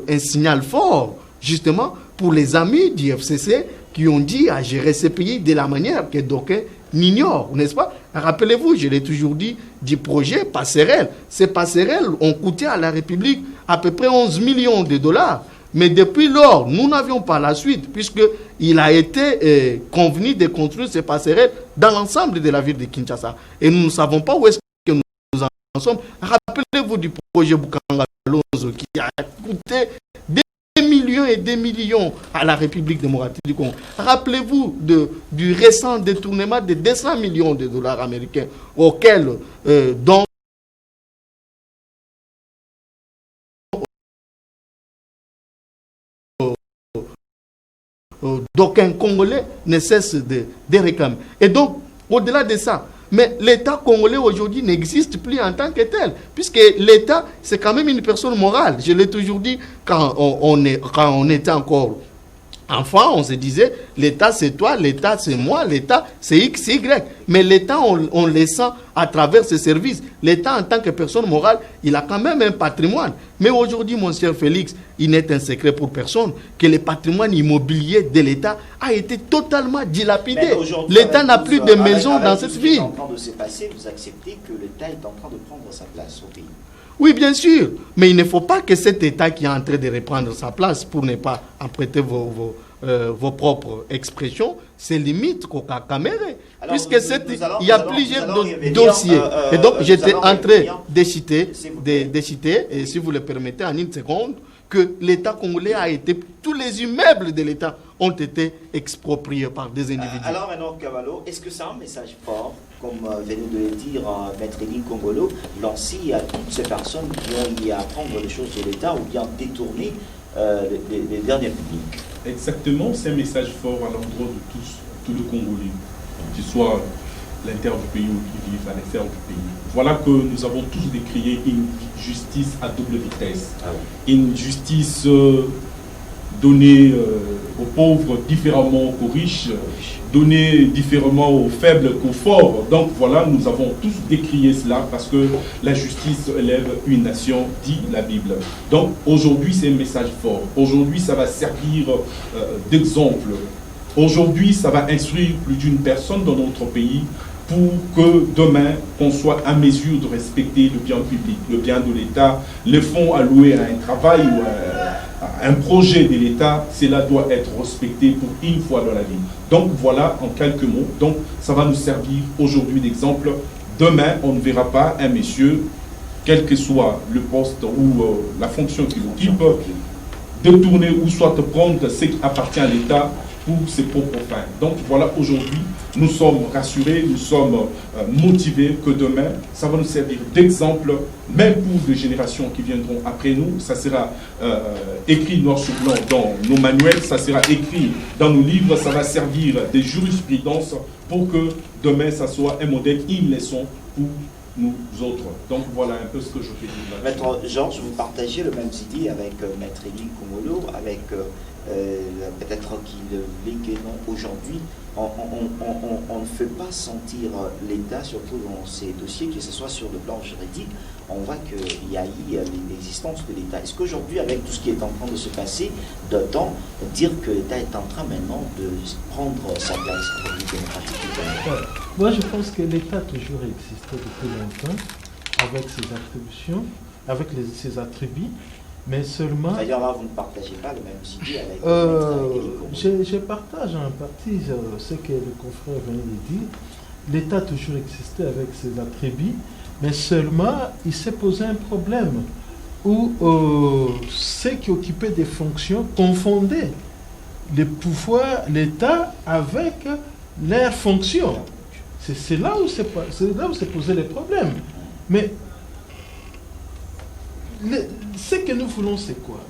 un signal fort, justement, pour les amis du FCC qui ont dit à gérer ces pays de la manière que d'aucuns n'ignorent, n'est-ce pas? Rappelez-vous, je l'ai toujours dit, du projet Passerelle. Ces passerelles ont coûté à la République à peu près 11 millions de dollars. Mais depuis lors, nous n'avions pas la suite, puisqu'il a été convenu de construire ces passerelles dans l'ensemble de la ville de Kinshasa. Et nous ne savons pas où est-ce que nous en sommes. Rappelez-vous du projet Bukanga-Lozo qui a coûté des millions et des millions à la République démocratique du Congo. Rappelez-vous du récent détournement de 200 millions de dollars américains auquel, dont d'aucun Congolais ne cesse de réclamer. Et donc, au-delà de ça, mais l'État congolais aujourd'hui n'existe plus en tant que tel, puisque l'État, c'est quand même une personne morale. Je l'ai toujours dit, quand on était encore enfant, on se disait, l'État c'est toi, l'État c'est moi, l'État c'est X, Y. Mais l'État, on le sent à travers ses services. L'État, en tant que personne morale, il a quand même un patrimoine. Mais aujourd'hui, mon cher Félix, il n'est un secret pour personne que le patrimoine immobilier de l'État a été totalement dilapidé. L'État n'a plus de maison dans cette ville. En train de se passer, vous acceptez que l'État est en train de prendre sa place au pays? Oui, bien sûr. Mais il ne faut pas que cet État qui est en train de reprendre sa place, pour ne pas emprunter vos propres expressions, se limite qu'au cas Kamerhe. Puisque il y a plusieurs dossiers. Et donc, j'étais en train de citer, et si vous le permettez, en une seconde, que l'État congolais a été, tous les immeubles de l'État ont été expropriés par des individus. Alors maintenant, Cavallo, est-ce que c'est un message fort, comme venait de le dire Maître Elie Kongolo, lancé à toutes ces personnes qui ont eu à apprendre les choses de l'État ou bien détourner les derniers publics? Exactement, c'est un message fort à l'endroit de tous les Congolais, qu'ils soient à l'intérieur du pays ou qui vivent à l'extérieur du pays. Voilà que nous avons tous décrié une justice à double vitesse. Une justice donnée aux pauvres différemment qu'aux riches, donnée différemment aux faibles qu'aux forts. Donc voilà, nous avons tous décrié cela parce que la justice élève une nation, dit la Bible. Donc aujourd'hui, c'est un message fort. Aujourd'hui, ça va servir d'exemple. Aujourd'hui, ça va instruire plus d'une personne dans notre pays pour que demain, qu'on soit à mesure de respecter le bien public, le bien de l'État, les fonds alloués à un travail ou à un projet de l'État, cela doit être respecté pour une fois dans la vie. Donc voilà, en quelques mots, donc ça va nous servir aujourd'hui d'exemple. Demain, on ne verra pas un monsieur, quel que soit le poste ou la fonction qu'il occupe, détourner ou soit prendre ce qui appartient à l'État pour ses propres fins. Donc voilà, aujourd'hui, nous sommes rassurés, nous sommes motivés que demain, ça va nous servir d'exemple, même pour les générations qui viendront après nous. Ça sera écrit noir sur blanc dans nos manuels, ça sera écrit dans nos livres, ça va servir de jurisprudence pour que demain, ça soit un modèle, une leçon pour nous autres. Donc voilà un peu ce que je peux dire. Maître Georges, vous partagez le même idée avec Maître Elie Kongolo, avec peut-être qu'il l'est que non aujourd'hui. On ne fait pas sentir l'État, surtout dans ces dossiers, que ce soit sur le plan juridique. On voit qu'il y a eu l'existence de l'État. Est-ce qu'aujourd'hui, avec tout ce qui est en train de se passer, doit-on dire que l'État est en train maintenant de prendre sa place en République démocratique? Moi, je pense que l'État a toujours existé depuis longtemps, avec ses attributions, avec ses attributs. Mais seulement... D'ailleurs, là, vous ne partagez pas le même idée avec... je partage en partie ce que le confrère venait de dire. L'État a toujours existé avec ses attributs, mais seulement, il s'est posé un problème où ceux qui occupaient des fonctions confondaient le pouvoir, l'État avec leurs fonctions. C'est là où s'est posé le problème. Mais ce que nous voulons, c'est quoi?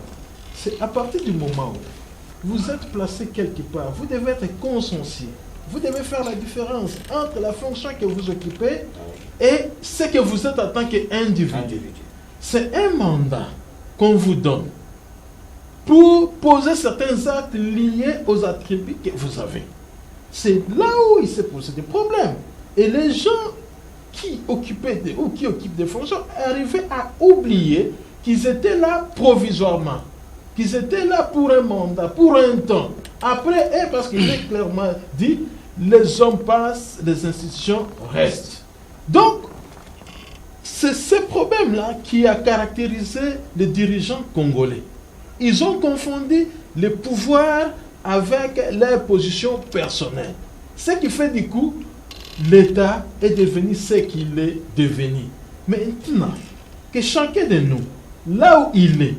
C'est à partir du moment où vous êtes placé quelque part, vous devez être consciencieux. Vous devez faire la différence entre la fonction que vous occupez et ce que vous êtes en tant qu'individu. C'est un mandat qu'on vous donne pour poser certains actes liés aux attributs que vous avez. C'est là où il s'est posé des problèmes. Et les gens qui occupaient ou qui occupent des fonctions arrivaient à oublier qu'ils étaient là provisoirement, qu'ils étaient là pour un mandat, pour un temps. Après, parce qu'il est clairement dit, les hommes passent, les institutions restent. Donc, c'est ce problème-là qui a caractérisé les dirigeants congolais. Ils ont confondu le pouvoir avec leur position personnelle. Ce qui fait du coup, l'État est devenu ce qu'il est devenu. Maintenant, que chacun de nous, là où il est,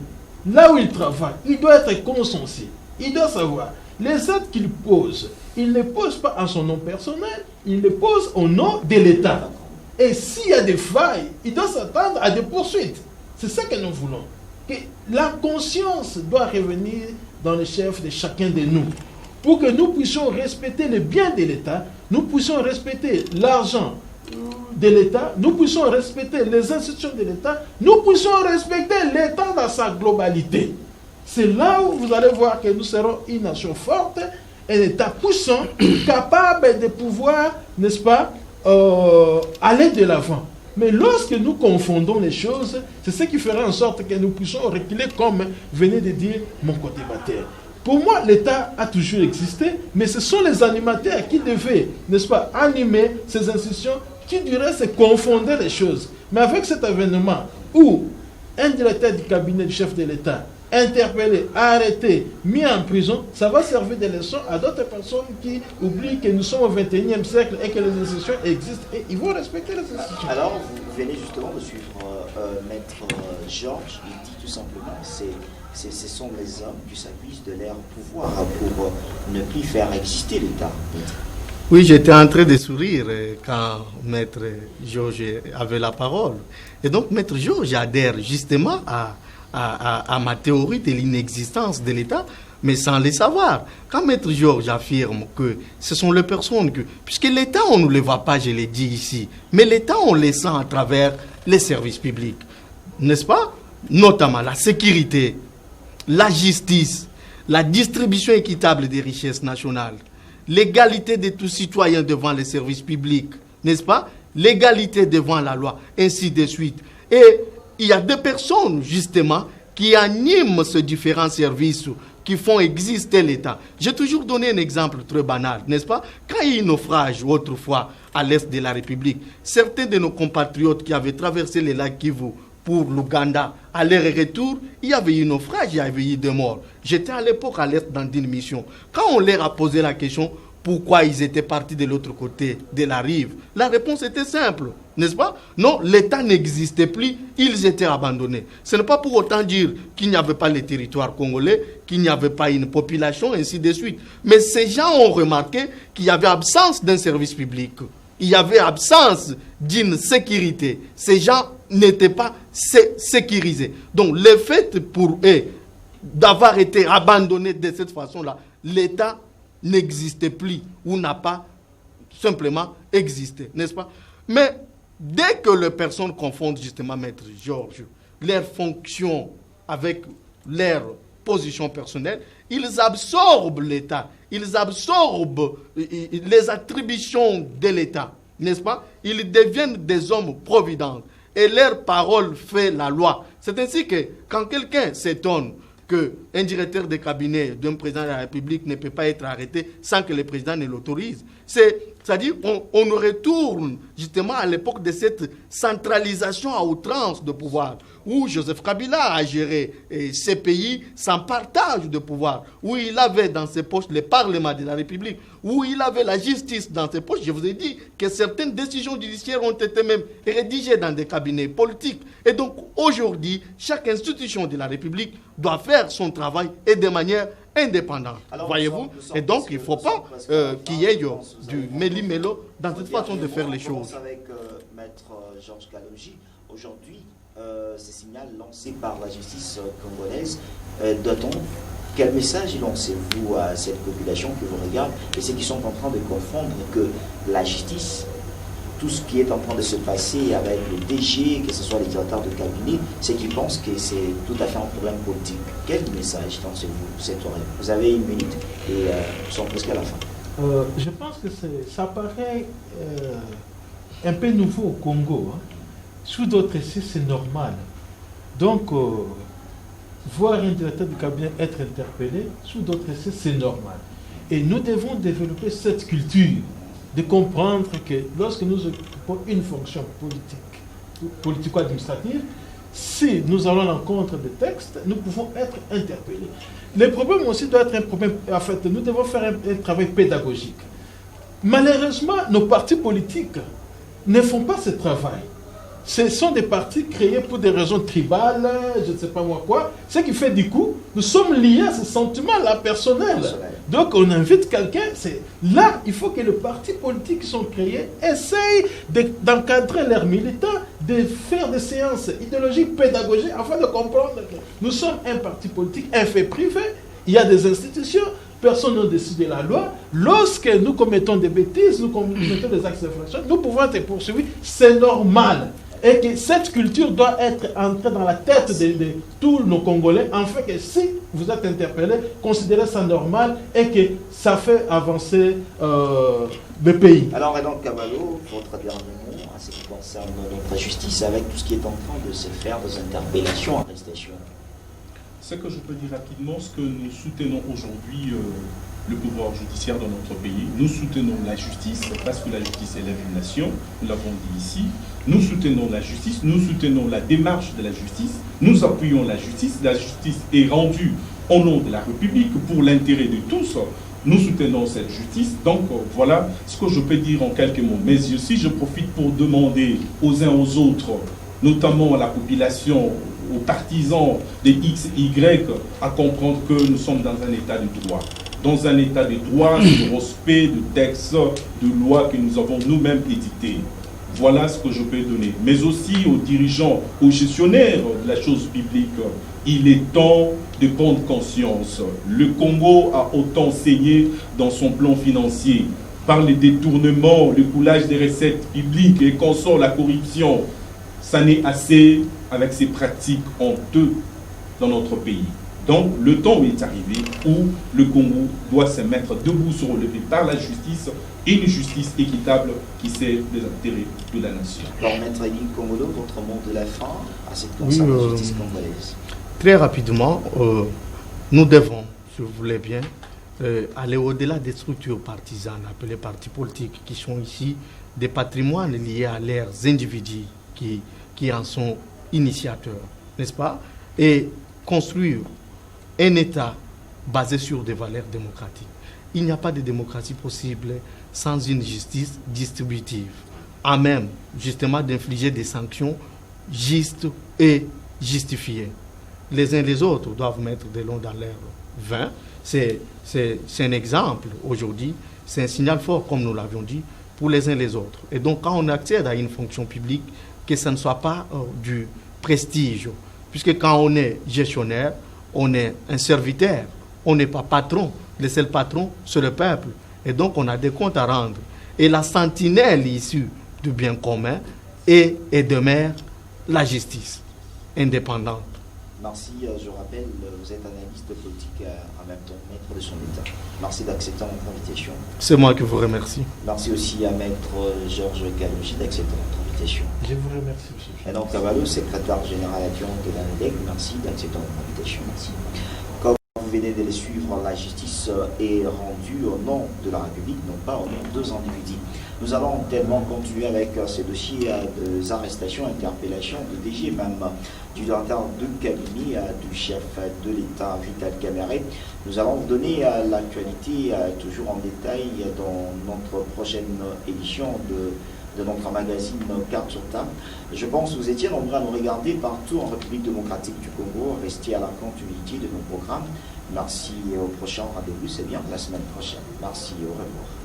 là où il travaille, il doit être consciencieux. Il doit savoir, les actes qu'il pose, il ne pose pas en son nom personnel, il les pose au nom de l'État. Et s'il y a des failles, il doit s'attendre à des poursuites. C'est ça que nous voulons. Que la conscience doit revenir dans le chef de chacun de nous. Pour que nous puissions respecter les biens de l'État, nous puissions respecter l'argent de l'État, nous puissions respecter les institutions de l'État, nous puissions respecter l'État dans sa globalité. C'est là où vous allez voir que nous serons une nation forte, un État puissant, capable de pouvoir, n'est-ce pas, aller de l'avant. Mais lorsque nous confondons les choses, c'est ce qui fera en sorte que nous puissions reculer comme venait de dire mon côté batteur. Pour moi, l'État a toujours existé, mais ce sont les animateurs qui devaient, n'est-ce pas, animer ces institutions qui du reste confondaient les choses. Mais avec cet événement où un directeur du cabinet du chef de l'État interpellé, arrêté, mis en prison, ça va servir de leçon à d'autres personnes qui oublient que nous sommes au XXIe siècle et que les institutions existent et ils vont respecter les institutions. Alors, vous venez justement de suivre Maître Georges, il dit tout simplement, ce sont les hommes qui s'abusent de leur pouvoir pour ne plus faire exister l'État. Oui, j'étais en train de sourire quand Maître Georges avait la parole. Et donc, Maître Georges adhère justement à ma théorie de l'inexistence de l'État, mais sans le savoir. Quand Maître Georges affirme que ce sont les personnes que... Puisque l'État, on ne le voit pas, je l'ai dit ici, mais l'État, on le sent à travers les services publics, n'est-ce pas? Notamment la sécurité, la justice, la distribution équitable des richesses nationales, l'égalité de tous citoyens devant les services publics, n'est-ce pas? L'égalité devant la loi, ainsi de suite. Et il y a des personnes, justement, qui animent ces différents services, qui font exister l'État. J'ai toujours donné un exemple très banal, n'est-ce pas? Quand il y a eu un naufrage autrefois à l'est de la République, certains de nos compatriotes qui avaient traversé les lacs Kivu pour l'Ouganda, à leur retour, il y avait eu un naufrage, il y avait eu des morts. J'étais à l'époque à l'est dans une mission. Quand on leur a posé la question, pourquoi ils étaient partis de l'autre côté de la rive, la réponse était simple, n'est-ce pas? Non, l'État n'existait plus, ils étaient abandonnés. Ce n'est pas pour autant dire qu'il n'y avait pas le territoire congolais, qu'il n'y avait pas une population, ainsi de suite. Mais ces gens ont remarqué qu'il y avait absence d'un service public, il y avait absence d'une sécurité. Ces gens n'étaient pas sécurisés. Donc, le fait pour eux d'avoir été abandonnés de cette façon-là, l'État n'existait plus ou n'a pas simplement existé, n'est-ce pas? Mais dès que les personnes confondent justement, Maître Georges, leurs fonctions avec leur position personnelle, ils absorbent l'État, ils absorbent les attributions de l'État, n'est-ce pas? Ils deviennent des hommes providents et leur parole fait la loi. C'est ainsi que quand quelqu'un s'étonne qu'un directeur de cabinet d'un président de la République ne peut pas être arrêté sans que le président ne l'autorise. C'est-à-dire on retourne justement à l'époque de cette centralisation à outrance de pouvoir, où Joseph Kabila a géré ces pays sans partage de pouvoir, où il avait dans ses poches le Parlement de la République, où il avait la justice dans ses poches. Je vous ai dit que certaines décisions judiciaires ont été même rédigées dans des cabinets politiques. Et donc aujourd'hui, chaque institution de la République doit faire son travail et de manière indépendante. Voyez-vous? Et donc il ne faut pas qu'il y ait du méli-mélo dans cette façon de faire les choses. Avec Maître Georges Kalogi, aujourd'hui, ces signaux lancés par la justice congolaise, doit-on, quel message lancez-vous à cette population qui vous regarde et ceux qui sont en train de confondre que la justice, tout ce qui est en train de se passer avec le DG, que ce soit les directeurs de cabinet, c'est qu'ils pensent que c'est tout à fait un problème politique. Quel message lancez-vous cette oreille? Vous avez 1 minute et nous sommes presque à la fin. Je pense que ça paraît un peu nouveau au Congo. Hein. Sous d'autres essais, c'est normal. Donc, voir un directeur de cabinet être interpellé, sous d'autres essais, c'est normal. Et nous devons développer cette culture de comprendre que lorsque nous occupons une fonction politique, politico-administrative, si nous allons à l'encontre des textes, nous pouvons être interpellés. Le problème aussi doit être un problème, en fait, nous devons faire un travail pédagogique. Malheureusement, nos partis politiques ne font pas ce travail. Ce sont des partis créés pour des raisons tribales, je ne sais pas moi quoi. Ce qui fait du coup, nous sommes liés à ce sentiment-là personnel. Donc on invite quelqu'un, là, il faut que les partis politiques qui sont créés essayent d'encadrer leurs militants, de faire des séances idéologiques, pédagogiques, afin de comprendre que nous sommes un parti politique, un fait privé, il y a des institutions, personne n'a décidé la loi. Lorsque nous commettons des bêtises, nous commettons des actes d'infraction, nous pouvons être poursuivis, c'est normal. Et que cette culture doit être entrée dans la tête de tous nos Congolais, afin que si vous êtes interpellés, considérez ça normal et que ça fait avancer le pays. Alors, Renan Cavallo, votre dernier mot en ce qui concerne notre justice, avec tout ce qui est en train de se faire, des interpellations, arrestations. Ce que je peux dire rapidement, ce que nous soutenons aujourd'hui le pouvoir judiciaire dans notre pays, nous soutenons la justice, parce que la justice élève une nation, nous l'avons dit ici, nous soutenons la justice, nous soutenons la démarche de la justice, nous appuyons la justice est rendue au nom de la République pour l'intérêt de tous, nous soutenons cette justice, donc voilà ce que je peux dire en quelques mots. Mais aussi je profite pour demander aux uns aux autres, notamment à la population, aux partisans des X, Y, à comprendre que nous sommes dans un état de droit. Dans un état de droit, de respect, de textes, de lois que nous avons nous-mêmes éditées. Voilà ce que je peux donner. Mais aussi aux dirigeants, aux gestionnaires de la chose publique, il est temps de prendre conscience. Le Congo a autant saigné dans son plan financier par les détournements, le coulage des recettes publiques et consort la corruption. Ça n'est assez avec ces pratiques honteuses dans notre pays. Donc, le temps est arrivé où le Congo doit se mettre debout sur le levé par la justice, et une justice équitable qui sert les intérêts de la nation. Alors, Maître Elie Kongolo, votre mot de la fin à cette concerne la justice congolaise. Très rapidement, nous devons, si vous voulez bien, aller au-delà des structures partisanes, appelées partis politiques, qui sont ici des patrimoines liés à leurs individus qui en sont initiateurs, n'est-ce pas? Et construire un État basé sur des valeurs démocratiques. Il n'y a pas de démocratie possible sans une justice distributive, à même justement d'infliger des sanctions justes et justifiées. Les uns les autres doivent mettre de l'eau dans leur vin. C'est un exemple aujourd'hui, c'est un signal fort, comme nous l'avions dit, pour les uns les autres. Et donc quand on accède à une fonction publique, que ça ne soit pas du prestige, puisque quand on est gestionnaire, on est un serviteur, on n'est pas patron. Le seul patron, c'est le peuple. Et donc, on a des comptes à rendre. Et la sentinelle issue du bien commun est et demeure la justice indépendante. Merci, je rappelle, vous êtes analyste politique en même temps maître de son État. Merci d'accepter notre invitation. C'est moi qui vous remercie. Merci aussi à maître Georges Kalouji d'accepter notre invitation. Je vous remercie, monsieur. Renan Cavallo, secrétaire général adjoint de l'ANEDEC, merci d'accepter notre invitation. Merci. Comme vous venez de le suivre, la justice est rendue au nom de la République, non pas au nom de deux individus. Nous allons tellement continuer avec ce dossier des arrestations, interpellations de DG, même du directeur de cabinet, du chef de l'État, Vital Kamerhe. Nous allons vous donner l'actualité toujours en détail dans notre prochaine édition de notre magazine Carte sur table. Je pense que vous étiez nombreux à nous regarder partout en République démocratique du Congo. Restez à la continuité de nos programmes. Merci, au prochain rendez-vous, c'est bien la semaine prochaine. Merci, au revoir.